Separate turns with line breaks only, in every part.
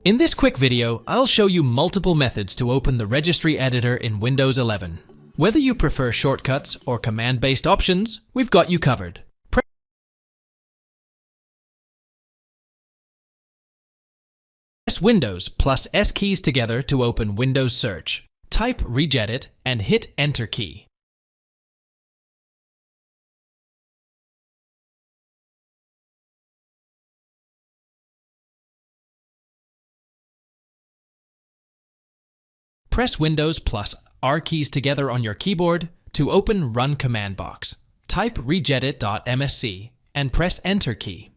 In this quick video, I'll show you multiple methods to open the Registry Editor in Windows 11. Whether you prefer shortcuts or command-based options, we've got you covered. Press Windows plus S keys together to open Windows Search. Type Regedit and hit Enter key. Press Windows plus R keys together on your keyboard to open Run command box. Type regedit.msc and press Enter key.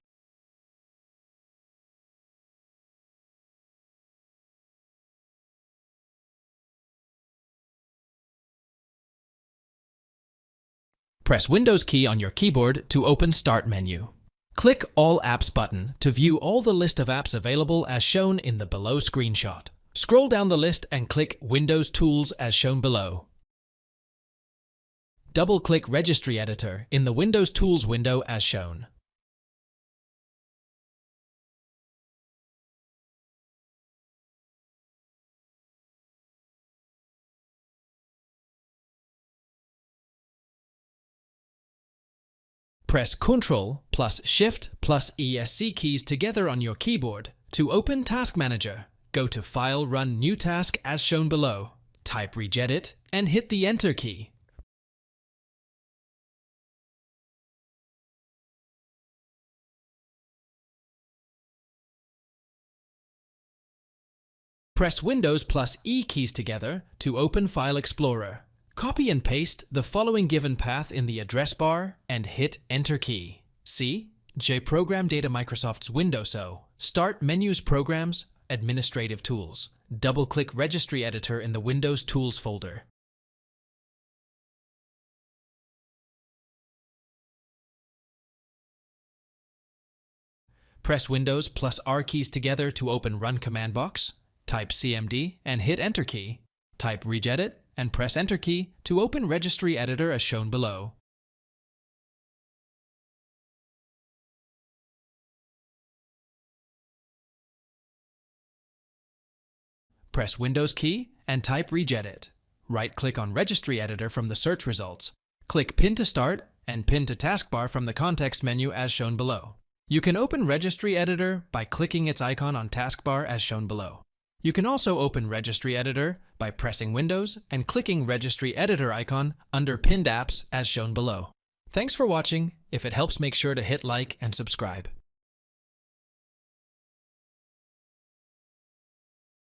Press Windows key on your keyboard to open Start menu. Click All Apps button to view all the list of apps available as shown in the below screenshot. Scroll down the list and click Windows Tools as shown below. Double-click Registry Editor in the Windows Tools window as shown. Press Ctrl plus Shift plus ESC keys together on your keyboard to open Task Manager. Go to File, Run New Task as shown below. Type Regedit and hit the Enter key. Press Windows plus E keys together to open File Explorer. Copy and paste the following given path in the address bar and hit Enter key. C. J Program Data Microsoft's Windows O. Start Menus Programs, Administrative Tools. Double-click Registry Editor in the Windows Tools folder. Press Windows plus R keys together to open Run command box. Type CMD and hit Enter key. Type Regedit and press Enter key to open Registry Editor as shown below. Press Windows key and type Regedit. Right-click on Registry Editor from the search results. Click Pin to Start and Pin to Taskbar from the context menu as shown below. You can open Registry Editor by clicking its icon on Taskbar as shown below. You can also open Registry Editor by pressing Windows and clicking Registry Editor icon under Pinned Apps as shown below. Thanks for watching. If it helps, make sure to hit like and subscribe.